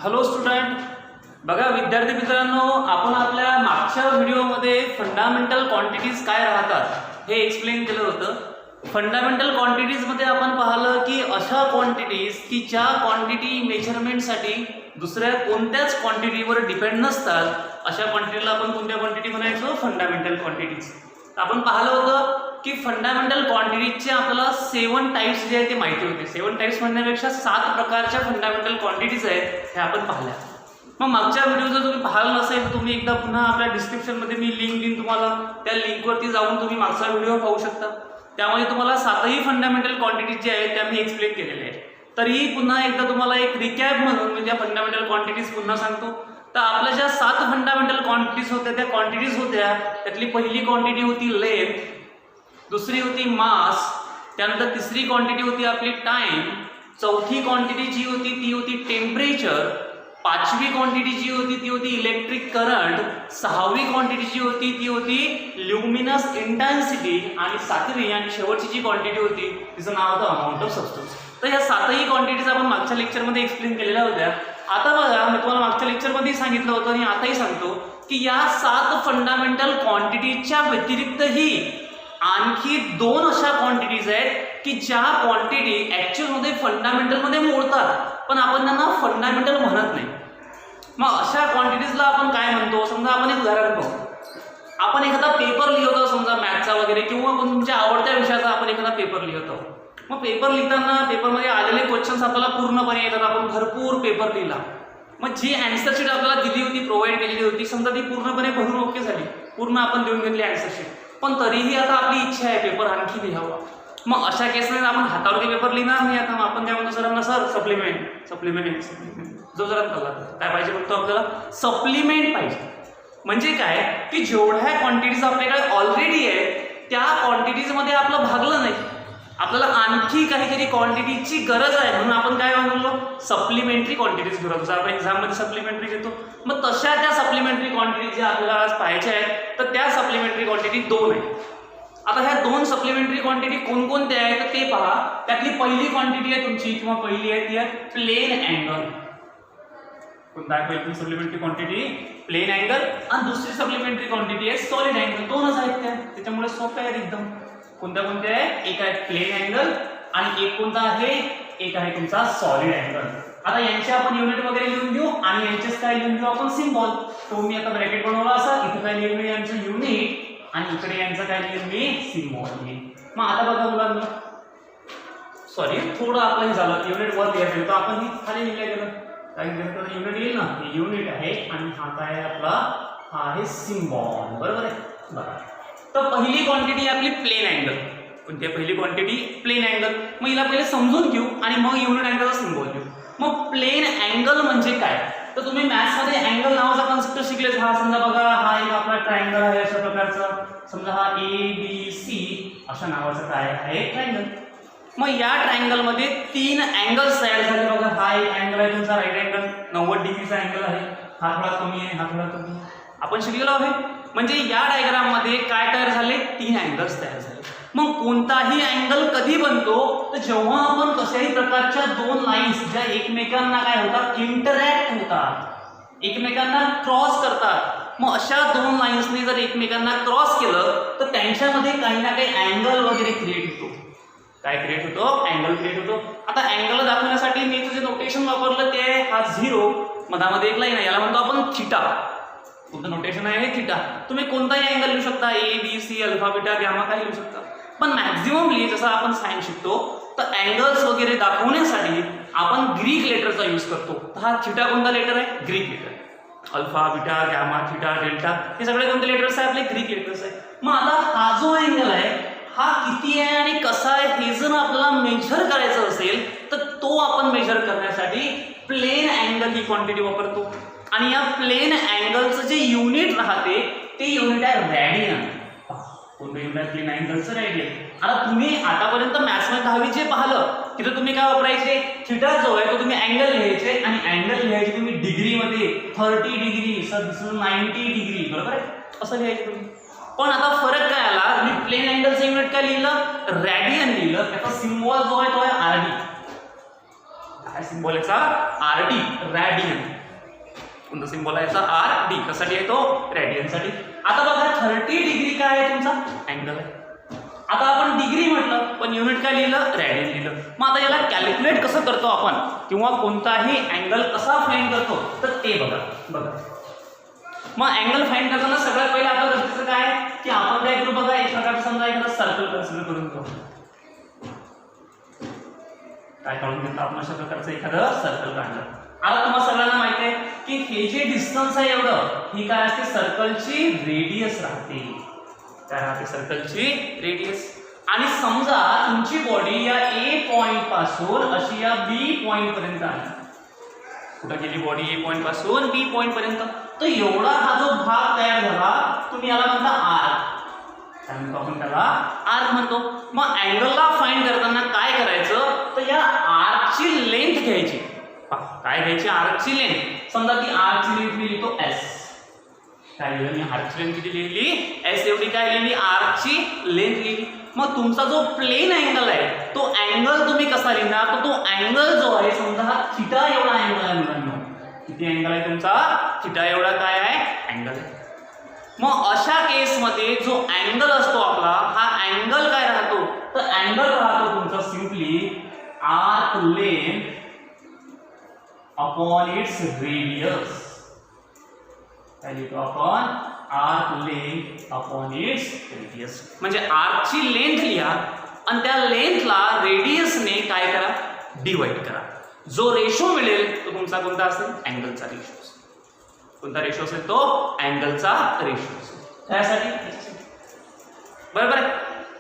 Hello student, बघा विद्यार्थी मित्रांनो, आपण आपल्या मागच्या व्हिडिओमध्ये फंडामेंटल क्वांटिटीज काय राहतात हे एक्सप्लेन केलं होतं. फंडामेंटल क्वांटिटीजमध्ये आपण पाहिलं की अशा क्वांटिटीज की ज्या क्वांटिटी मेजरमेंटसाठी दुसऱ्या कोणत्याच क्वांटिटीवर डिपेंड नसतात, अशा क्वांटिटीला आपण कोणत्या क्वांटिटी म्हणायचो? Fundamental quantities. आपण पाहिलं होतं की फंडामेंटल क्वांटिटीजचे आपल्याला 7 टाइप्स जे आहेत ते माहिती होते. 7 टाइप्स म्हणण्यापेक्षा 7 प्रकारच्या फंडामेंटल क्वांटिटीज आहेत हे आपण पाहिल्या. मग मागच्या व्हिडिओ जर तुम्ही पाहिलं नसेल तर तुम्ही एकदा पुन्हा आपल्या डिस्क्रिप्शनमध्ये मी लिंक देईन तुम्हाला, त्या लिंकवरती जाऊन तुम्ही मागचा व्हिडिओ पाहू शकता. त्यामध्ये तुम्हाला 7ही फंडामेंटल क्वांटिटीज जे आहेत त्या मी एक्सप्लेन केलेल्या आहेत. तरीही पुन्हा एकदा तुम्हाला एक रिकॅप म्हणून मी त्या फंडामेंटल क्वांटिटीज पुन्हा सांगतो. तर आपल्या ज्या 7 फंडामेंटल क्वांटिटीज होत्या त्या क्वांटिटीज होत्या, त्यातली पहिली क्वांटिटी होती लेंथ, दुसरी होती मास, त्यानंतर तिसरी क्वांटिटी होती आपली टाइम, चौथी क्वांटिटी जी होती ती होती टेम्परेचर, पाचवी क्वांटिटी जी होती ती होती इलेक्ट्रिक करंट, सहावी क्वांटिटी जी होती ती होती ल्युमिनस इंटेन्सिटी, आणि सातवी आणि शेवटची जी क्वांटिटी होती तिचं नाव होतं अमाऊंट ऑफ सबस्टन्स. तर ह्या 7ही क्वांटिटीज आपण मागच्या लेक्चरमध्ये एक्सप्लेन केलेल्या होत्या. आता बघा, मी तुम्हाला मागच्या लेक्चरमध्ये सांगितलं होतं आणि आताही सांगतो की या 7 फंडामेंटल क्वांटिटीजच्या व्यतिरिक्तही आणखी 2 अशा क्वांटिटीज आहेत की ज्या क्वांटिटी ॲक्च्युअलमध्ये फंडामेंटलमध्ये मोडतात पण आपण त्यांना फंडामेंटल म्हणत नाही. मग अशा क्वांटिटीजला आपण काय म्हणतो? समजा आपण एक उदाहरण पाहू. आपण एखादा पेपर लिहितो, समजा मॅथचा वगैरे किंवा तुमच्या आवडत्या विषयाचा आपण एखादा पेपर लिहितो. मग पेपर लिहिताना पेपरमध्ये आलेले क्वेश्चन्स आपल्याला पूर्णपणे येतात. आपण भरपूर पेपर लिहिला, मग जी अँसर शीट आपल्याला दिली होती, प्रोव्हाइड केलेली होती, समजा ती पूर्णपणे भरून ओके झाली, पूर्ण आपण लिहून घेतली अँसर शीट, पण तरीही आता आपली इच्छा आहे पेपर आणखी लिहावा. मग अशा केसमध्ये आपण हातावरती पेपर लिहिणार नाही. आता आपण काय म्हणतो सरांना? Sir supplement supplement supplement. जो जरा काय पाहिजे म्हणतो आपल्याला? सप्लिमेंट पाहिजे. म्हणजे काय की जेवढ्या क्वांटिटीज आपल्याकडे ऑलरेडी आहेत त्या क्वांटिटीजमध्ये आपलं भागलं नाही, आपल्याला आणखी काहीतरी क्वांटिटीची गरज आहे, म्हणून आपण काय म्हणलो? सप्लिमेंटरी क्वांटिटीज घेतो. जसं आपण एक्झाममध्ये सप्लिमेंटरी घेतो, मग तशा त्या सप्लिमेंटरी क्वांटिटीज ज्या आपल्याला आज पाहायच्या आहेत तर त्या सप्लिमेंटरी क्वांटिटी 2 आहेत. आता ह्या 2 सप्लिमेंटरी क्वांटिटी कोणकोणत्या आहेत तर ते पहा. त्यातली पहिली क्वांटिटी आहे तुमची किंवा पहिली आहे ती आहे प्लेन अँगल. कोणता आहे पहिली सप्लिमेंटरी क्वांटिटी? Plain angle. आणि दुसरी सप्लिमेंटरी क्वांटिटी आहे सॉलिड अँगल. 2च आहेत त्या, त्याच्यामुळे सोप्या आहेत एकदम. कोणत्या कोणत्या आहे? एक आहे प्लेन अँगल आणि एक कोणता आहे? एक आहे तुमचा सॉलिड अँगल. आता यांचे आपण युनिट वगैरे लिहून घेऊ आणि यांचेच काय लिहून घेऊ आपण? सिम्बॉल. तो मी आता ब्रॅकेट बनवला असा, इथे काय लिहिलं मी यांचं युनिट आणि इकडे यांचं काय लिहिलं मी? सिम्बॉल. मग आता बघा मुलांना, सॉरी थोडं आपलं हे झालं, युनिट वर लिहायचं तर आपण खाली लिहिलं गेलं काय लिहिलं? युनिट येईल ना, हे युनिट आहे आणि हा काय आपला? हा आहे सिम्बॉल. बरोबर आहे. बघा, तर पहिली क्वांटिटी आपली प्लेन अँगल. कोणती आहे पहिली क्वांटिटी? Plain angle. मग हिला पहिले समजून घेऊ आणि मग युनिट अँगलचा सिम्बॉल घेऊ. मग प्लेन अँगल म्हणजे काय? तर तुम्ही मॅथ्समध्ये अँगल नावाचा कन्सेप्ट शिकलेच. हा समजा बघा, हा एक आपला ट्रायंगल आहे अशा प्रकारचा. समजा हा ABC अशा नावाचा काय आहे? ट्रायंगल. मग या ट्रायंगलमध्ये 3 अँगल्स तयार झाले. बघा, हा एक अँगल आहे तुमचा राईट अँगल, 90 डिग्रीचा अँगल आहे. हा थोडा कमी आहे, हा थोडा कमी आहे. आपण शिकलेलो आहे. म्हणजे या डायग्राम मध्ये काय तयार झाले? 3 अँगल्स तयार झाले. मग कोणताही अँगल कधी बनतो? तर जेव्हा आपण कशाही प्रकारच्या 2 लाईन्स ज्या एकमेकांना काय होतात? इंटरॅक्ट होतात, एकमेकांना क्रॉस करतात. मग अशा 2 लाईन्सने जर एकमेकांना क्रॉस केलं तर त्यांच्यामध्ये काही ना काही अँगल वगैरे क्रिएट होतो. काय क्रिएट होतो? अँगल क्रिएट होतो. आता अँगल दाखवण्यासाठी मी जे नोटेशन वापरलं ते हा 0, मधामध्ये एक लाईन आहे, याला म्हणतो आपण थिटा. तुमचं नोटेशन आहे थिटा. तुम्ही कोणताही अँगल लिहू शकता, ABC, अल्फा, बीटा, गॅमा काही लिहू शकता. पण मॅक्झिममली जसं आपण सायन्स शिकतो तर अँगल्स वगैरे दाखवण्यासाठी आपण ग्रीक लेटरचा यूज करतो. तर हा थिटा कोणता लेटर आहे? Greek letter. Alpha, beta, gamma, theta, delta हे सगळे कोणते लेटर्स आहे? आपले ग्रीक लेटर्स आहे. मग आता हा जो अँगल आहे हा किती आहे आणि कसा आहे हे जर आपल्याला मेजर करायचं असेल तर तो आपण मेजर करण्यासाठी प्लेन अँगल ही क्वांटिटी वापरतो. आणि या प्लेन अँगलचं जे युनिट राहते ते युनिट आहे रॅडियन. कोणतं युनिट आहे? प्लेन अँगलचं रॅडियन. आता तुम्ही आतापर्यंत मॅथ्समध्ये 10वी जे पाहिलं तिथं तुम्ही काय वापरायचे? थिटा जो आहे तो तुम्ही अँगल लिहायचे आणि अँगल लिहायचे तुम्ही डिग्रीमध्ये. 30 degree, sir this is 90 degree. बरोबर आहे, असं लिहायचे तुम्ही. पण आता फरक काय आला? मी प्लेन अँगलचं युनिट काय लिहिलं? रॅडियन लिहिलं. त्याचा सिम्बॉल जो आहे तो आहे RD. काय सिम्बॉल याचा RD, रॅडियन. कोणता सिम्बॉल आहे याचा RD, कशासाठी आहे तो रॅडियनसाठी. आता बघा 30 डिग्री काय आहे तुमचा अँगल आहे. आता आपण डिग्री म्हटलं पण युनिट काय लिहिलं रॅडियन लिहिलं. मग आता याला कॅल्क्युलेट कसं करतो आपण किंवा कोणताही अँगल कसा फाइंड करतो तर ते बघा. मग अँगल फाइंड करताना सगळ्यात पहिलं आपलं गरजेचं काय की आपण काय करू बघा, एक प्रकारचं समजा एखादा सर्कल कन्सिडर करून घेऊ. काय काढून घेतो आपण अशा प्रकारचं एखादं सर्कल काढलं. आता तुम्हाला सगळ्यांना माहिती आहे की हे जे डिस्टन्स आहे एवढं ही काय असते सर्कलची रेडियस राहते. काय राहते सर्कलची रेडियस. आणि समजा तुमची बॉडी या A पॉइंट पासून अशी या B पॉइंट पर्यंत आली. कुठं गेली बॉडी A पॉइंट पासून B पॉइंट पर्यंत. तर एवढा हा जो भाग तयार झाला तुम्ही याला म्हणता आर्क. काय म्हणतो आपण त्याला आर्क म्हणतो. मग अँगलला फाइंड करताना काय करायचं तर या आर्कची लेंथ घ्यायची. काय घ्यायची आर्कची लेंथ. समजा ती आर्कची लेंथ लिहिली तो S. काय लिहिलं मी आर्कची लेंथ किती लिहिली S एवढी काय लिहिली आर्कची लेंथ लिहिली. मग तुमचा जो प्लेन अँगल आहे तो अँगल तुम्ही कसा लिहिणार तर तो अँगल जो आहे समजा हा थिटा एवढा अँगल आहे मुलांना. किती अँगल आहे तुमचा थिटा एवढा काय आहे अँगल आहे. मग अशा केसमध्ये जो अँगल असतो आपला हा अँगल काय राहतो तर अँगल राहतो तुमचा simply arc length upon its radius. काय लिहितो आपण arc length upon its radius. म्हणजे आर्कची लेंथ लिहा आणि त्या लेंथला रेडियसने काय करा डिवाइड करा. जो रेशो मिळेल तो तुमचा कोणता असेल अँगलचा रेशो. कोणता रेशो असेल तो अँगलचा रेशो असेल. त्यासाठी बरोबर आहे.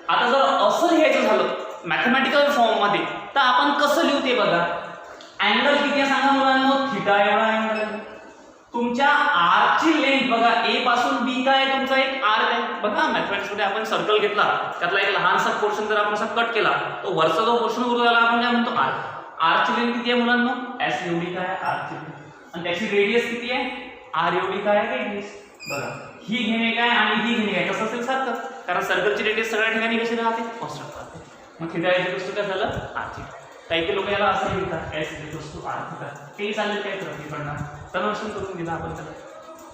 आता जर असं लिहायचं झालं मॅथमॅटिकल फॉर्म मध्ये तर आपण कसं लिहू ते बघा. अँगल किती आहे सांगा मुलांना थिटा एवढा अँगल आहे. तुमच्या आर्कची लेंथ बघा A पासून B काय आहे तुमचा एक आर्क आहे. बघा मॅथमॅटिक्स मध्ये आपण सर्कल घेतला त्यातला एक लहानसा पोर्शन जर आपण असा कट केला तो वरचा जो पोर्शन उरतो त्याला आपण काय म्हणतो आर्क. आर्कची लेंथ किती आहे मुलांना S एवढी काय आहे आर्कची लेंथ. आणि त्याची रेडियस किती आहे R एवढी काय आहे रेडियस. बघा ही घेणे काय आणि ही घेणे काय कसं असेल सारखं. कारण सर्कलची रेडियस सगळ्या ठिकाणी कशी राहते कॉन्स्टंट राहते. मग थिटा इक्वल्स टू काय झालं R. काही लोक याला असं लिहितात S इक्वल्स टू R. ते चालेल काय फरक पडणार कन्वर्शन करून दिला आपण त्याला.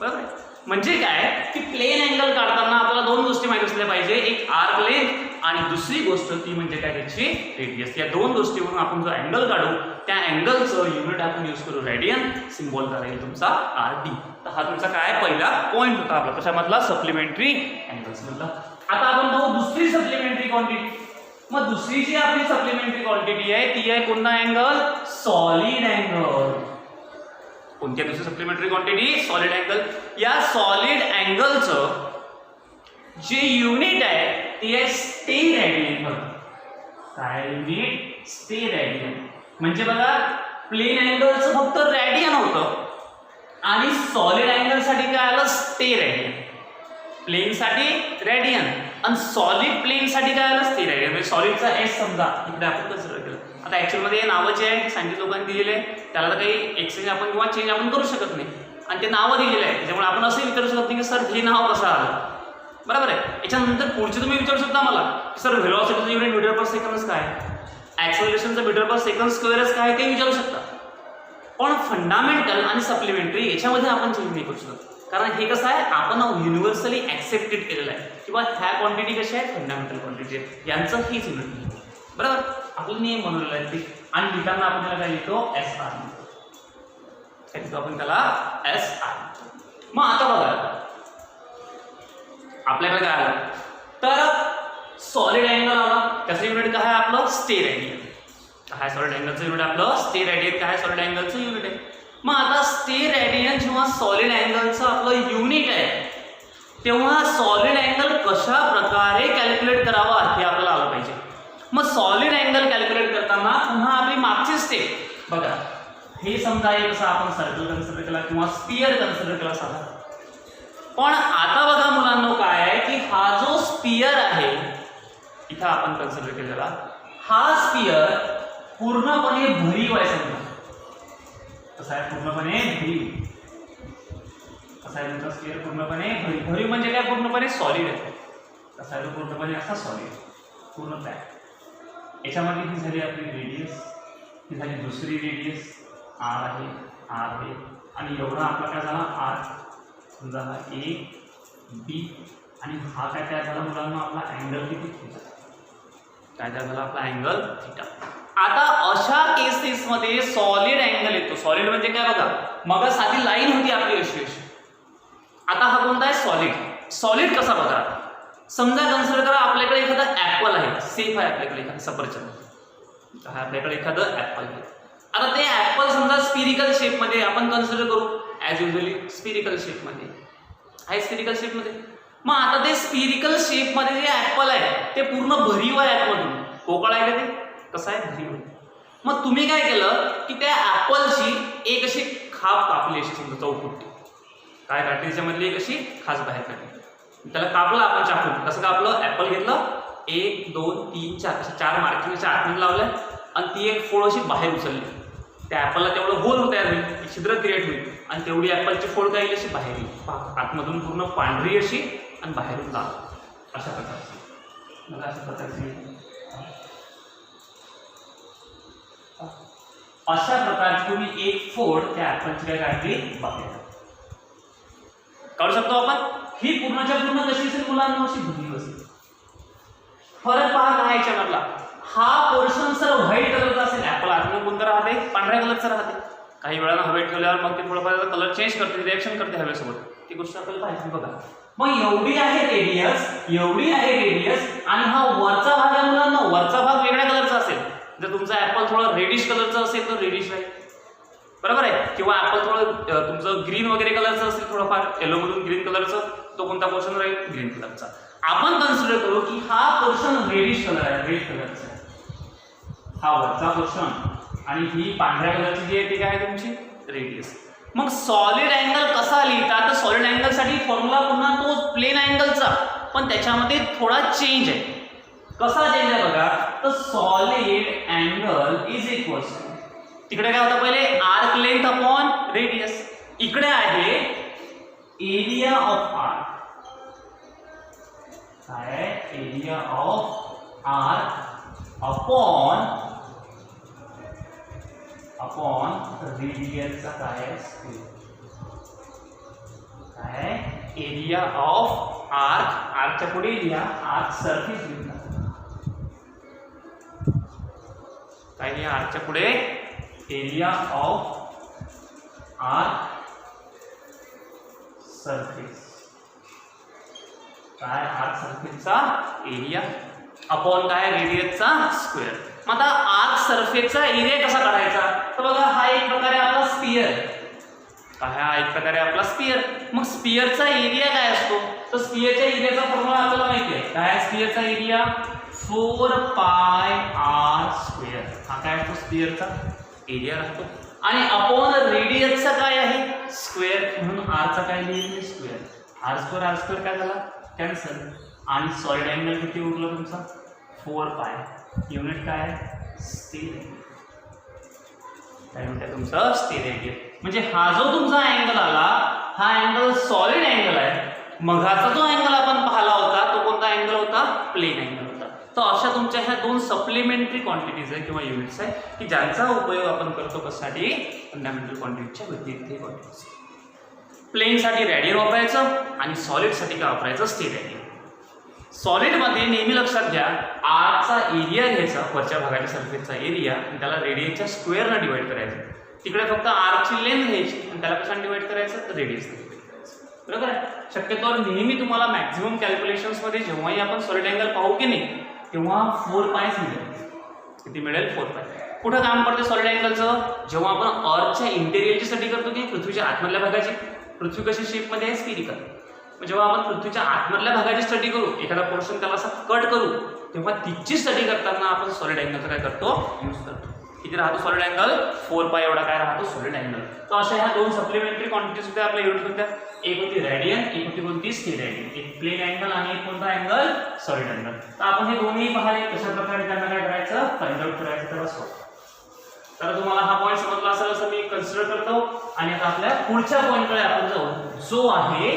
बरोबर आहे. म्हणजे काय की प्लेन अँगल काढताना आपल्याला दोन गोष्टी माहिती असल्या पाहिजे. एक आर्क लेंथ आणि दुसरी गोष्ट ती म्हणजे काय त्याची रेडियस. या दोन गोष्टीवरून आपण जो अँगल काढू त्या अँगलचं युनिट आपण यूज करू रॅडियन. सिम्बॉल करायला तुमचा RD. तर हा तुमचा काय पहिला पॉईंट होता आपला कशामधला सप्लिमेंटरी अँगल्स मधला. आता आपण बघू दुसरी सप्लिमेंटरी क्वांटिटी. मग दुसरी जी आपली सप्लिमेंटरी क्वांटिटी आहे ती आहे कोणता अँगल सॉलिड अँगल. कोणत्या दुसरी सप्लिमेंटरी क्वांटिटी सॉलिड अँगल. या सॉलिड अँगलचं जे युनिट आहे ते आहे स्टे रॅडियन. काय युनिट स्टे रॅडियन. म्हणजे बघा प्लेन अँगलचं फक्त रॅडियन होतं आणि सॉलिड अँगल साठी काय आलं स्टे रॅडियन. प्लेन साठी रॅडियन आणि सॉलिड प्लेन साठी काय आलं स्टे रॅडियन. म्हणजे सॉलिडचा S समजा इकडे आपण कन्सिडर केलं. आता ऍक्च्युअल मध्ये नावं जे आहे सायंटिस्ट लोकांनी दिलेले त्याला तर काही एक्सचेंज आपण किंवा चेंज आपण करू शकत नाही आणि ते नावं दिलेले आहे. त्याच्यामुळे आपण असंही विचारू शकत नाही की सर हे नाव कसं आलं. बरोबर आहे. याच्यानंतर पुढचे तुम्ही विचारू शकता मला की सर व्हेलॉसिटीचं युनिट मीटर पर सेकंडच काय, ऍक्सेलरेशनचं मीटर पर सेकंड स्क्वेअरच काय ते विचारू शकता. पण फंडामेंटल आणि सप्लिमेंटरी याच्यामध्ये आपण चेंज नाही करू शकत. कारण हे कसं आहे आपण युनिव्हर्सली ऍक्सेप्टेड केलेलं आहे किंवा ह्या क्वांटिटी कशा आहेत फंडामेंटल क्वांटिटी यांचं हेच युनिट नाही. बरोबर आपलं नियम बनवलेला आहे ते. आणि लिहिताना आपण त्याला काय लिहितो SR लिहितो. आपण त्याला SR. मग आता बघा आपल्याकडे काय आलं तर सॉलिड अँगल आला. त्याचं युनिट काय आहे आपलं स्टे रॅडियन. काय सॉलिड अँगलचं युनिट आपलं स्टे रॅडियन. काय सॉलिड अँगलचं युनिट आहे. मग आता स्टे रॅडियन जेव्हा सॉलिड अँगलचं आपलं युनिट आहे तेव्हा सॉलिड अँगल कशा प्रकारे कॅल्क्युलेट करावा हे आपल्याला आलं पाहिजे. मग सॉलिड अँगल कॅल्क्युलेट करताना पुन्हा आपली मागची स्टेप बघा. हे समजा एक कसं आपण सर्कल कन्सिडर केला किंवा स्पियर कन्सिडर केला साधा. पण आता बघा मुलांना काय आहे की हा जो स्पियर आहे इथं आपण कन्सिडर केलेला हा स्पियर पूर्णपणे भरीव आहे. समजा कसा आहे पूर्णपणे भरीव. कसा आहे तुमचा स्पियर पूर्णपणे भरीव. भरीव म्हणजे काय पूर्णपणे सॉलिड आहे. कसा आहे पूर्णपणे असा सॉलिड पूर्ण पॅक. याच्यामध्ये ही झाली आपली रेडियस ही झाली दुसरी रेडियस आर आहे, आर आहे, आणि एवढा आपला काय झाला आर, समजा हा ए बी, आणि हा काय तयार झाला मुलांना आपला अँगल किती थीटा, काय तयार झाला आपला अँगल थीटा. आता अशा केसेसमध्ये सॉलिड अँगल येतो. सॉलिड म्हणजे काय बघा, मग साधी लाईन होती आपली अशी अशी, आता हा कोणता आहे सॉलिड. सॉलिड कसा बघा, समजा कन्सिडर करा आपल्याकडे एखादा ऍपल आहे, सेफ आहे आपल्याकडे एखादा सफरचंद, आपल्याकडे एखादं ऍपल आहे. आता ते ऍपल समजा स्पिरिकल शेपमध्ये आपण कन्सिडर करू, ॲज युजली स्पिरिकल शेपमध्ये आहे, स्पिरिकल शेपमध्ये. मग आता ते स्पिरिकल शेपमध्ये जे ऍपल आहे ते पूर्ण भरीव आहे आतमधून, पोकळ आहे का ते, कसं आहे भरीव. मग तुम्ही काय केलं की त्या ऍपलची एक अशी खाप कापली, अशी समजा चौकुट्टी काय काढली, त्याच्यामधली एक अशी खास बाहेर काढली, त्याला कापलं आपण चाकून. कसं कापलं, ऍपल घेतलं, 1 2 3 4 4 मार्किंगच्या आतमध्ये लावल्या, आणि ती एक फोड अशी बाहेर उचलली. त्या ॲपलला तेवढं होल तयार होईल, छिद्र क्रिएट होईल, आणि तेवढी ॲपलची फोड काय येईल अशी बाहेर येईल, आतमधून पूर्ण पांढरी अशी आणि बाहेरून लाल, अशा प्रकारची. मला अशा प्रकारची अशा प्रकारची तुम्ही एक फोड त्या ॲपलची काय काढली बाहेर काढू शकतो आपण. ही पूर्णच्या पूर्ण कशी असेल मुलांना, अशी भुली असेल. फरक पहा काय याच्यामधला, हा पोर्शन सर व्हाईट कलरचा असेल, ऍपल आतमध्ये कोणतं राहते, पांढऱ्या कलरचं राहते. काही वेळानं हवेत ठेवल्यावर मग ते थोडंफार कलर चेंज करते, रिएक्शन करते हवेसोबत, ती गोष्ट आपल्याला पाहिजे बघा. मग एवढी आहे रेडियस, एवढी आहे रेडियस, आणि हा वरचा भाग आहे मुलांना, वरचा भाग वेगळ्या कलरचा असेल. जर तुमचा ऍपल थोडा रेडिश कलरचा असेल तर रेडिश आहे, बरोबर आहे, किंवा ऍपल थोडं तुमचं ग्रीन वगैरे कलरचं असेल, थोडंफार येलो मधून ग्रीन कलरचं, तो कोणता पोर्शन राहील, ग्रीन कलरचा. आपण कन्सिडर करू की हा पोर्शन रेडिश कलर आहे, रेड कलरचा आहे, हा वरचा पोर्शन, आणि ही पांढऱ्या कलरची जी आहे ती काय आहे तुमची रेडियस. मग सॉलिड अँगल कसा लिहिता, तर सॉलिड अँगल साठी फॉर्म्युला पुन्हा तोच प्लेन अँगलचा, पण त्याच्यामध्ये थोडा चेंज आहे. कसा चेंज आहे बघा, तर सॉलिड अँगल इज इक्वल्स, तिकडे काय होतं पहिले आर्क लेंथ अपॉन रेडियस, इकडे आहे एरिया ऑफ आर्क, काय एरिया ऑफ आर्क अपॉन रेडियसचा काय आहे, काय एरिया ऑफ आर्क, आर्कच्या पुढे एरिया, आर्क सरफेस लिहिला, काय लिहा आर्कच्या पुढे एरिया ऑफ आर्क सरफेस, काय आर्क सरफेसचा एरिया अपॉन काय रेडियसचा स्क्वेअर. मग आता आर्क सरफेसचा एरिया कसा काढायचा, तर बघा हा एक प्रकारे आपला स्पियर, हा एक प्रकारे आपला स्पियर. मग स्पियरचा एरिया काय असतो, तर स्पियरच्या एरियाचा फॉर्म्युला आपल्याला माहिती आहे, काय स्पियरचा एरिया 4πr², हा काय असतो स्पियरचा एरिया राहतो, आणि अपॉन रेडियसचा काय आहे स्क्वेअर, म्हणून आरचा काय लिहिलं स्क्वेअर, r² काय झाला कॅन्सल, आणि सॉलिड अँगल किती उरला तुमचा 4π, युनिट काय आहे स्थिर, काय म्हणतात तुमचं स्थिर एरिया. म्हणजे हा जो तुमचा अँगल आला, हा अँगल सॉलिड अँगल आहे. मघाचा जो अँगल आपण पाहिला होता तो कोणता अँगल होता, प्लेन अँगल होता. तर अशा तुमच्या ह्या दोन सप्लिमेंटरी क्वांटिटीज आहे किंवा युनिट्स आहे की ज्यांचा उपयोग आपण करतो कशासाठी, फंडामेंटल क्वांटिटीच्या व्यतिरिक्त क्वांटिटीज. प्लेनसाठी रेडियन वापरायचं आणि सॉलिडसाठी काय वापरायचं, स्थिर एरिया. सॉलिडमध्ये नेहमी लक्षात घ्या, आरचा एरिया घ्यायचा, वरच्या भागाच्या सरफेसचा एरिया, आणि त्याला रेडियसच्या स्क्वेअरनं डिवाइड करायचं. तिकडे फक्त आरची लेंथ घ्यायची आणि त्याला कशाने डिवाइड करायचं, रेडियसने डिवाइड करायचं, बरोबर आहे. शक्यतोवर नेहमी तुम्हाला मॅक्झिमम कॅल्क्युलेशन्समध्ये जेव्हाही आपण सॉलिड अँगल पाहू की नाही, तेव्हा 4π मिळेल. किती मिळेल 4π. कुठं काम पडते सॉलिड अँगलचं, जेव्हा आपण अर्थच्या इंटेरियरची स्टडी करतो की पृथ्वीच्या आतमधल्या भागाची, पृथ्वी कशी शेपमध्ये आहे स्पिरिकल, जेव्हा आपण पृथ्वीच्या आतमधल्या भागाची स्टडी करू, एखादा पोर्शन त्याला असं कट करू, तेव्हा तिची स्टडी करताना आपण सॉलिड अँगलचा काय करतो, यूज करतो. किती राहतो सॉलिड अँगल 4π एवढा काय राहतो सॉलिड अँगल. तर अशा ह्या दोन सप्लिमेंटरी क्वांटिटीज होत्या आपल्या युनिट होत्या, एक होती रेडियन, एक होती कोणती स्थिर रेडियन, एक प्लेन अँगल आणि एक कोणता अँगल सॉलिड अँगल. तर आपण हे दोन्ही पाहिले कशा प्रकारे त्यांना काय करायचं, फाइंड आउट करायचं त्याला सॉल्व. तर तुम्हाला हा पॉईंट समजला असेल असं मी कन्सिडर करतो. आणि आता आपल्या पुढच्या पॉईंटकडे आपण जाऊ, जो आहे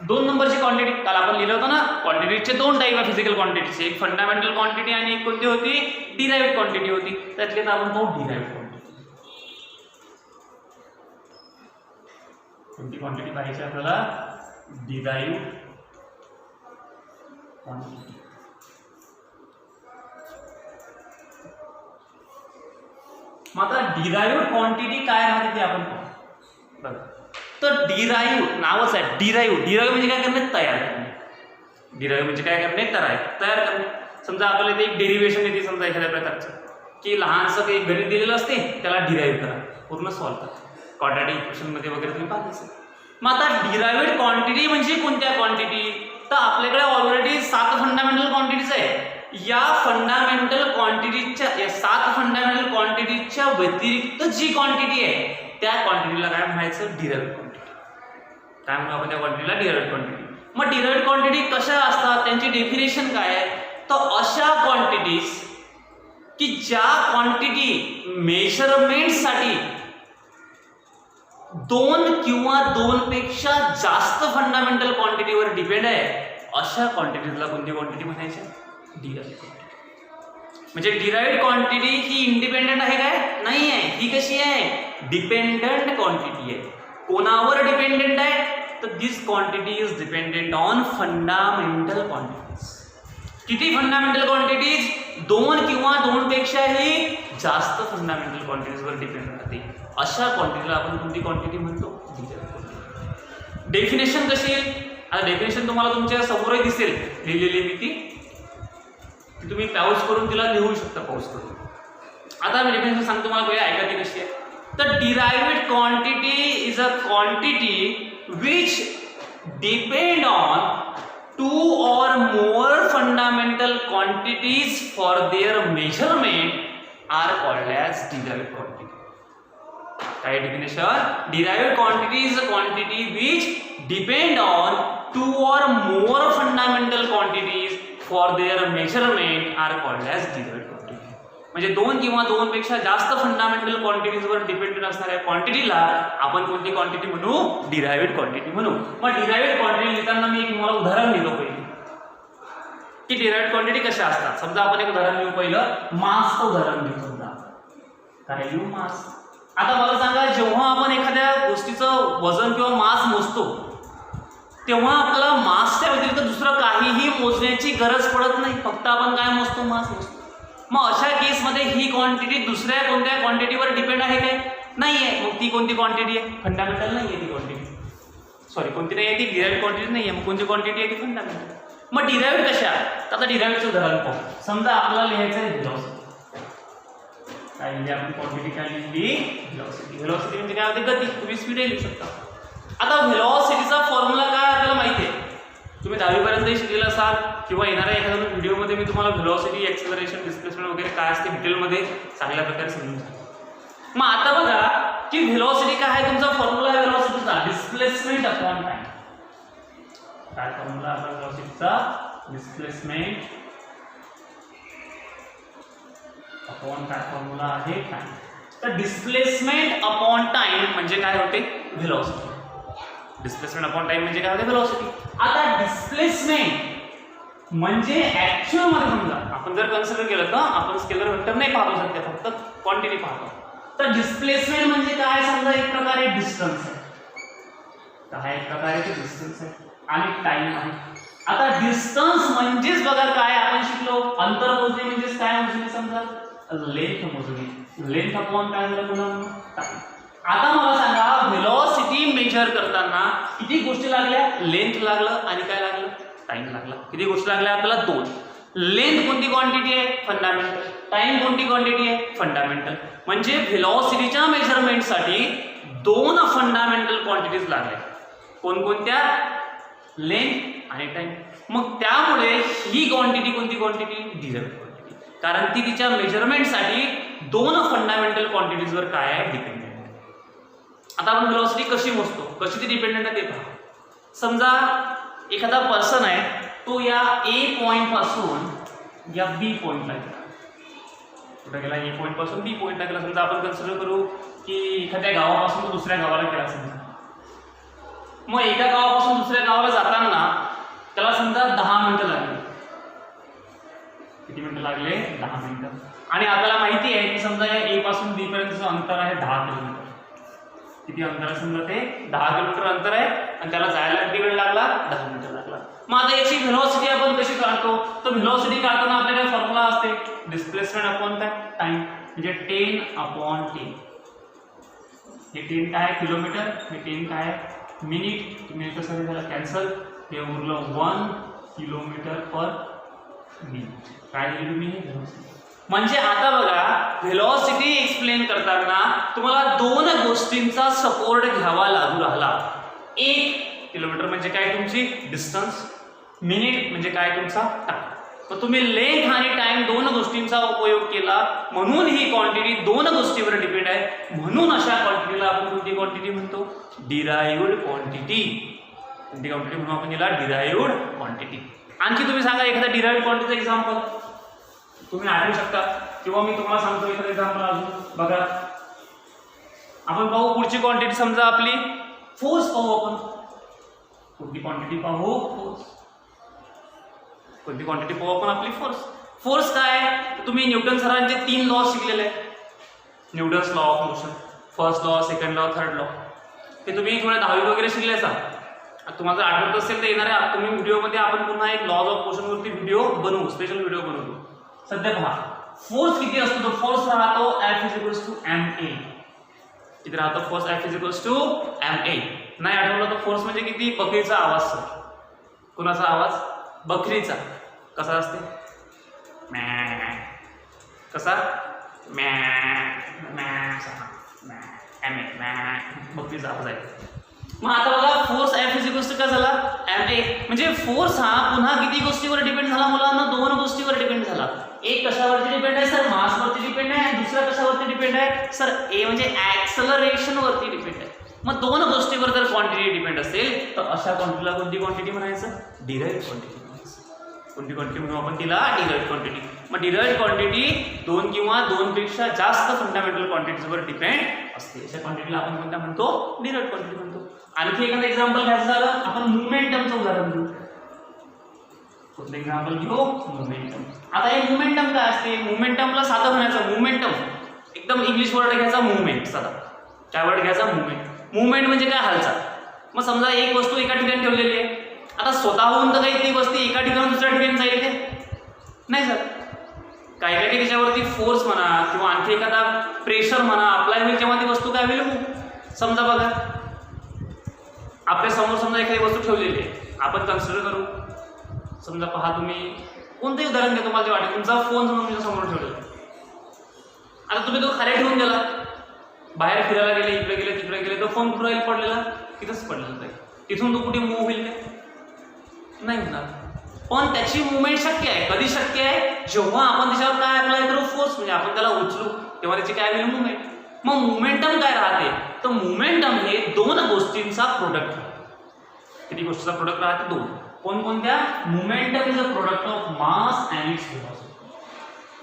2 नंबरची क्वांटिटी काल आपण लिहिलं होतं ना, क्वांटिटीचे 2 टाईप आहे फिजिकल क्वांटिटीचे, एक फंडामेंटल क्वांटिटी आणि एक कोणती होती, डिराइव्ड क्वांटिटी होती. त्यातले तर आपण पाहू डिराइव्ड क्वांटिटी. कोणती क्वांटिटी पाहिजे आपल्याला, डिराइव्ड क्वांटिटी. मग आता डिराइव्ड क्वांटिटी काय राहते ते आपण पाहू. बघा, तर डिराइव्ह नावच आहे, डिराइव्ह म्हणजे काय करणे, तयार करणे. डिराइव्ह म्हणजे काय करणे, तयार करणे. समजा आपल्याला इथे एक डेरिव्हेशन येते समजा एखाद्या प्रकारचं, की लहानसं काही गणित दिलेलं असते, त्याला डिराइव्ह करा, पूर्ण सॉल्व्ह करा. क्वाड्रॅटिक इक्वेशनमध्ये वगैरे तुम्ही पाहत असेल. मग आता डिराइव्ड क्वांटिटी म्हणजे कोणत्या क्वांटिटी, तर आपल्याकडे ऑलरेडी 7 फंडामेंटल क्वांटिटीज आहे. या फंडामेंटल क्वांटिटीच्या, या 7 फंडामेंटल क्वांटिटीच्या व्यतिरिक्त जी क्वांटिटी आहे त्या क्वांटिटीला काय म्हणायचं, डिराइव्ड क्वांटिटी. काय म्हणू आपण त्या क्वांटिटीला, डिराइव्ड क्वांटिटी. मग डिराइव्ड क्वांटिटी कशा असतात, त्यांची डेफिनेशन काय आहे, तर अशा क्वांटिटीज की ज्या क्वांटिटी मेजरमेंटसाठी 2 किंवा 2 पेक्षा जास्त फंडामेंटल क्वांटिटीवर डिपेंड आहे, अशा क्वांटिटीजला कोणती क्वांटिटी म्हणायची, डिराइव्ड क्वांटिटी. म्हणजे डिराइव्ड क्वांटिटी ही इंडिपेंडेंट आहे काय, नाही आहे. ही कशी आहे, डिपेंडंट क्वांटिटी आहे. कोणावर डिपेंडेंट आहे, तर this quantity is dependent on fundamental quantities. किती फंडामेंटल क्वांटिटीज, 2 किंवा 2 पेक्षाही जास्त फंडामेंटल क्वांटिटीजवर डिपेंड राहते. अशा क्वांटिटीला आपण कोणती क्वांटिटी म्हणतो, डिराइव्ड क्वांटिटी. डेफिनेशन कशी आहे, आता डेफिनेशन तुम्हाला तुमच्या समोरही दिसेल लिहिलेली मी ती तुम्ही पॉज करून तिला लिहू शकता, पॉज करून. आता मी डेफिनेशन सांगतो, तुम्हाला पहिले ऐका ती कशी आहे. तर derived quantity is a quantity which depend on 2 or more fundamental quantities for their measurement are called as derived quantity. काय definition, derived quantity is a quantity which depend on 2 or more fundamental quantities for their measurement are called as derived quantity. म्हणजे 2 किंवा 2 पेक्षा जास्त fundamental क्वांटिटीजवर dependent असणाऱ्या क्वांटिटीला आपण कोणती quantity म्हणू, derived quantity म्हणू. मग डिराइव्ड क्वांटिटी लिहिताना मी एक तुम्हाला उदाहरण लिहिलो पहिले, की डिराइव्ड क्वांटिटी कशा असतात. समजा आपण एक उदाहरण लिहू, पहिलं मासचं उदाहरण लिहू. समजा काय लिहू, मास. आता मला सांगा, जेव्हा आपण एखाद्या गोष्टीचं वजन किंवा मास मोजतो, तेव्हा आपल्याला मासच्या व्यतिरिक्त दुसरं काहीही मोजण्याची गरज पडत नाही, फक्त आपण काय मोजतो, मास मोजतो. मग अशा केसमध्ये ही क्वांटिटी दुसऱ्या कोणत्या क्वांटिटीवर डिपेंड आहे काय, नाही आहे. मग ती कोणती क्वांटिटी आहे, फंडामेंटल नाही आहे ती क्वांटिटी. सॉरी, कोणती नाही आहे ती, डिराइव्ड क्वांटिटी नाही आहे. मग कोणती क्वांटिटी आहे ती, फंडामेंटल. मग डिराइव्ड कशा, आता डिराइव्डचं उदाहरण पाहू. समजा आपल्याला लिहायचं आहे व्हेलॉसिटी. काय लिहिली आपण क्वांटिटी, काय लिहिली, व्हेलॉसिटी. व्हेलॉसिटी म्हणजे काय होते, गती. तुम्ही स्पीड लिहू शकता. आता व्हेलॉसिटीचा फॉर्म्युला काय आपल्याला माहिती आहे, तुम्ही 10वी पर्यंतही शिकलेला असाल, किंवा येणाऱ्या एखाद्या व्हिडिओमध्ये मी तुम्हाला व्हेलॉसिटी, एक्सेलरेशन, डिस्प्लेसमेंट वगैरे काय असते डिटेलमध्ये चांगल्या प्रकारे समजून सांगतो. मग आता बघा की व्हेलॉसिटी काय आहे, तुमचा फॉर्म्युला आहे व्हेलॉसिटीचा, डिस्प्लेसमेंट अपॉन टाइम. काय फॉर्म्युला आहे व्हेलॉसिटीचा, डिस्प्लेसमेंट अपॉन काय फॉर्म्युला आहे, टाइम. तर डिस्प्लेसमेंट अपॉन टाइम म्हणजे काय होते, व्हेलॉसिटी. डिस्प्लेसमेंट अपॉन टाइम म्हणजे काय होते, व्हेलॉसिटी. आता डिस्प्लेसमेंट म्हणजे ऍक्च्युअल मध्ये समजा आपण जर कन्सिडर केलं तर आपण स्केलर वेक्टर नाही पाहू शकते, फक्त क्वांटिटी पाहतो. तर डिस्प्लेसमेंट म्हणजे काय, समजा एक प्रकारे डिस्टन्स आहे, काय एक प्रकारे डिस्टन्स आहे, आणि टाइम आहे. आता डिस्टन्स म्हणजेच बघा काय आपण शिकलो, अंतर मोजणे म्हणजेच काय मोजणे, समजा लेंथ मोजणे. लेंथ अपॉन काय झालं मुलांना, टाइम. आता मला सांगा, व्हेलॉसिटी मेजर करताना किती गोष्टी लागल्या, लेंथ लागलं आणि काय लागलं, टाइम लागला. किती गोष्टी लागल्या आपल्याला, 2. लेंथ कोणती क्वांटिटी आहे, फंडामेंटल. टाइम कोणती क्वांटिटी आहे, फंडामेंटल. म्हणजे व्हेलॉसिटीच्या मेजरमेंटसाठी 2 फंडामेंटल क्वांटिटीज लागल्या. कोणकोणत्या, लेंथ आणि टाइम. मग त्यामुळे ही क्वांटिटी कोणती क्वांटिटी, डिराइव्ड क्वांटिटी, कारण ती तिच्या मेजरमेंटसाठी 2 फंडामेंटल क्वांटिटीजवर काय आहे, डिपेंडेंट. आता आपण व्हेलॉसिटी कशी मोजतो, कशी ती डिपेंडेंट आहे ते पहा. समजा एखादा पर्सन आहे, तो या ए पॉइंट पासून या बी पॉइंटला गेला. कुठे गेला, ए पॉइंट पासून बी पॉइंटला गेला. समजा आपण कन्सिडर करू की एखाद्या गावापासून तो दुसऱ्या गावाला गेला. समजा मग एका गावापासून दुसऱ्या गावाला जाताना त्याला समजा 10 मिनिटं लागली. किती मिनिटं लागले? 10 मिनिटं. आणि आपल्याला माहिती आहे की समजा या ए पासून बी पर्यंतचं अंतर आहे 10 किलोमीटर. किती अंतर आहे? समजा ते 10 किलोमीटर अंतर आहे आणि त्याला जायला किती वेळ लागला? 10 मिनिटं लागला. मग आता याची व्हेलॉसिटी आपण कशी काढतो? तर व्हेलॉसिटी काढताना आपल्याकडे फॉर्म्युला असते डिस्प्लेसमेंट अपॉन टाइम, म्हणजे 10/10. हे 10 काय आहे? किलोमीटर. हे 10 काय आहे? मिनिट. तुम्ही कसं झालं कॅन्सल. हे उरलं 1 किलोमीटर पर मिनिट. काय दिली तुम्ही? म्हणजे आता बघा व्हेलॉसिटी एक्सप्लेन करताना तुम्हाला दोन गोष्टींचा सपोर्ट घ्यावा लागू राहिला. 1 किलोमीटर म्हणजे काय? तुमची डिस्टन्स. मिनिट म्हणजे काय? तुमचा टाइम. मग तुम्ही लेंथ आणि टाइम दोन गोष्टींचा उपयोग केला म्हणून ही क्वांटिटी दोन गोष्टीवर डिपेंड आहे. म्हणून अशा क्वांटिटीला आपण कोणती क्वांटिटी म्हणतो? Derived quantity. कोणती क्वांटिटी म्हणून आपण याला? Derived quantity. आणखी तुम्ही सांगा एखादा डिराइव्ड क्वांटिटीचं एक्झाम्पल तुम्ही आठवू शकता किंवा मी तुम्हाला सांगतो एखादं एक्झाम्पल अजून. बघा आपण पाहू पुढची क्वांटिटी समजा आपली फोर्स पाहू. आपण कोणती क्वांटिटी पाहू? फोर्स. कोणती क्वांटिटी पाहू आपण? आपली फोर्स. फोर्स काय? तुम्ही न्यूटन सरांचे 3 लॉ शिकलेले आहेत. Newton's law of motion, first law, second law, third law. ते तुम्ही थोड्या 10वी वगैरे शिकले असाल. तुम्हाला जर आठवत असेल तर येणाऱ्या अपकमिंग व्हिडिओमध्ये आपण पुन्हा एक लॉज ऑफ मोशन वरती व्हिडिओ बनवू, स्पेशल व्हिडिओ बनवू. सध्या पहा फोर्स किती असतो? तो फोर्स राहतो F = ma. किती राहतो फोर्स? F = ma. नाही आठवलं तर फोर्स म्हणजे किती? बकरीचा आवाज सर. कोणाचा आवाज? बकरीचा. कसा असते? मॅ. कसा? मॅ मॅ मॅ. बकरीचा आवाज आहे. मग आता बघा फोर्स F काय झाला? ma. म्हणजे फोर्स हा पुन्हा किती गोष्टीवर डिपेंड झाला मुलांना? दोन गोष्टीवर डिपेंड झाला. एक कशावरती डिपेंड आहे सर? मासवरती डिपेंड आहे. दुसरा कशावरती डिपेंड आहे सर? ए म्हणजे ऍक्सलरेशन वरती डिपेंड आहे. मग दोन गोष्टीवर जर क्वांटिटी डिपेंड असेल तर अशा क्वांटिटीला कोणती क्वांटिटी म्हणायचं? डिराइव्ड क्वांटिटी म्हणायचं. कोणती क्वांटिटी म्हणू आपण तिला? Derived quantity. मग डिराइव्ड क्वांटिटी दोन किंवा दोनपेक्षा जास्त फंडामेंटल क्वांटिटीजवर डिपेंड असते. अशा क्वांटिटीला आपण कोणत्या म्हणतो? डिराइव्ड क्वांटिटी म्हणतो. आणखी एखादं एक्झाम्पल घ्यायचं झालं आपण मोमेंटमचं उदाहरण घेऊ. कुठलं एक्झाम्पल घेऊ? मोमेंटम. आता हे मोमेंटम काय असते? मोमेंटमला साधं म्हणायचं मोमेंटम. एकदम इंग्लिश वर्ड घ्यायचा मुवमेंट. साधा काय वर्ड घ्यायचा? मुवमेंट. मुवमेंट म्हणजे काय? हालचाल. मग समजा एक वस्तू एका ठिकाणी ठेवलेली आहे. आता स्वतःहून तर काही ती वस्तू एका ठिकाणी दुसऱ्या ठिकाणी जाईल ते नाही सर. काही काही त्याच्यावरती फोर्स म्हणा किंवा आणखी एखादा प्रेशर म्हणा अप्लाय होईल तेव्हा ती वस्तू काय होईल? समजा बघा आपल्या समोर समजा एखादी वस्तू ठेवलेली आहे. आपण कन्सिडर करू. समजा पहा तुम्ही कोणतंही उदाहरण घ्या तुम्हाला जे वाटेल. तुमचा फोन समोर तुमच्या समोर ठेवलेला. आता तुम्ही तो खाली ठेवून गेला, बाहेर फिरायला गेले, इकडे गेले तिकडे गेले, तो फोन कुठे पडलेला? तिथंच पडलेला जाईल. तिथून तो कुठे मूव्ह होईल काय? नाही होणार. पण त्याची मुवमेंट शक्य आहे. कधी शक्य आहे? जेव्हा आपण त्याच्यावर काय अप्लाय करू? फोर्स. म्हणजे आपण त्याला उचलू तेव्हा त्याची काय होईल? मुवमेंट. मग मोमेंटम काय राहते? तर मोमेंटम हे दोन गोष्टींचा प्रोडक्ट. किती गोष्टींचा प्रोडक्ट राहते? दोन. कोणकोणत्या? Momentum is a product of mass and it's velocity.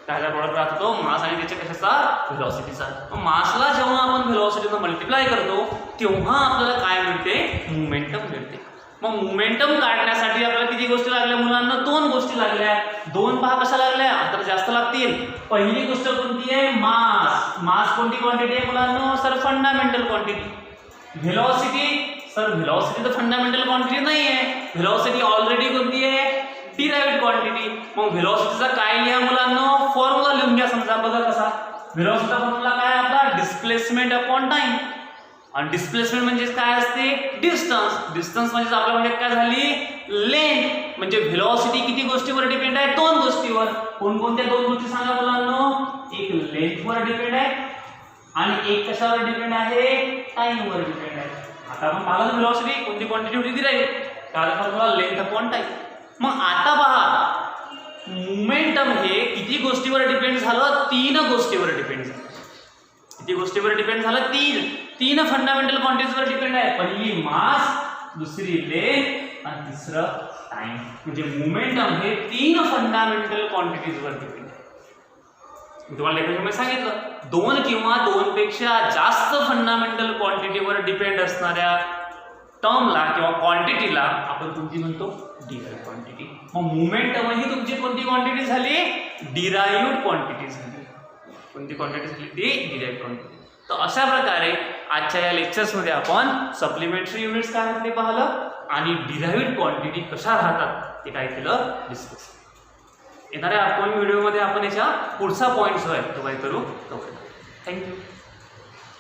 त्याचा प्रोडक्ट राहतो मास आणि त्याच्या कशाचा? व्हेलॉसिटीचा. मग मासला जेव्हा आपण व्हेलॉसिटीनं मल्टिप्लाय करतो तेव्हा आपल्याला काय मिळते? मोमेंटम मिळते. मग मोमेंटम काढण्यासाठी आपल्याला किती गोष्टी लागल्या मुलांना? दोन गोष्टी लागल्या. दोन पहा कशा लागल्या? आता जास्त लागतील. पहिली गोष्ट कोणती आहे? मास. मास कोणती क्वांटिटी आहे मुलांना? Sir fundamental quantity. Velocity sir velocity तर फंडामेंटल क्वांटिटी नाही आहे. व्हेलॉसिटी ऑलरेडी कोणती आहे? Derived quantity. मग व्हेलॉसिटीचा काय लिहा मुलांना? फॉर्म्युला लिहून घ्या. समजा बघा कसा व्हेलॉसिटीचा फॉर्म्युला काय आपला? Displacement upon time. आणि डिस्प्लेसमेंट म्हणजे काय असते? डिस्टन्स. डिस्टन्स म्हणजे आपल्या म्हणजे काय झाली? लेंथ. म्हणजे व्हेलॉसिटी किती गोष्टीवर डिपेंड आहे? दोन गोष्टीवर. कोणकोणत्या दोन गोष्टी सांगा मुलांना? एक लेंथवर डिपेंड आहे आणि एक कशावर डिपेंड आहे? टाइमवर डिपेंड आहे. आता आपण पाहिलं व्हेलॉसिटी कोणती क्वांटिटी होती? डिराइव्ड. काय फॉर्म्युला? Length upon time. मग आता पहा मोमेंटम हे किती गोष्टीवर डिपेंड झालं? तीन गोष्टीवर डिपेंड झालं. किती गोष्टीवर डिपेंड झालं? तीन फंडामेंटल क्वांटिटीजवर डिपेंड आहे. पहिली मास, दुसरी लेंथ आणि तिसरं टाइम. म्हणजे मोमेंटम हे तीन फंडामेंटल क्वांटिटीजवर डिपेंड आहे. मी तुम्हाला लेक्चरमध्ये सांगितलं दोन किंवा दोनपेक्षा जास्त फंडामेंटल क्वांटिटीवर डिपेंड असणाऱ्या टर्मला किंवा क्वांटिटीला आपण कोणती म्हणतो डिराइव्ड क्वांटिटी. मग मोमेंटम ही तुमची कोणती क्वांटिटी झाली डिराइव्ड क्वांटिटी झाली. कोणती क्वांटिटी झाली ती डिराइव्ड क्वांटिटी. तर अशा प्रकारे आजच्या या लेक्चर्समध्ये आपण सप्लिमेंटरी युनिट्स काय आहेत ते पाहिलं आणि डिराइव्ड क्वांटिटी कशा राहतात ते काय केलं डिस्कस. येणाऱ्या अपकमिंग व्हिडिओमध्ये आपण याच्या पुढचा पॉईंट जो आहे तो काय करू. थँक्यू.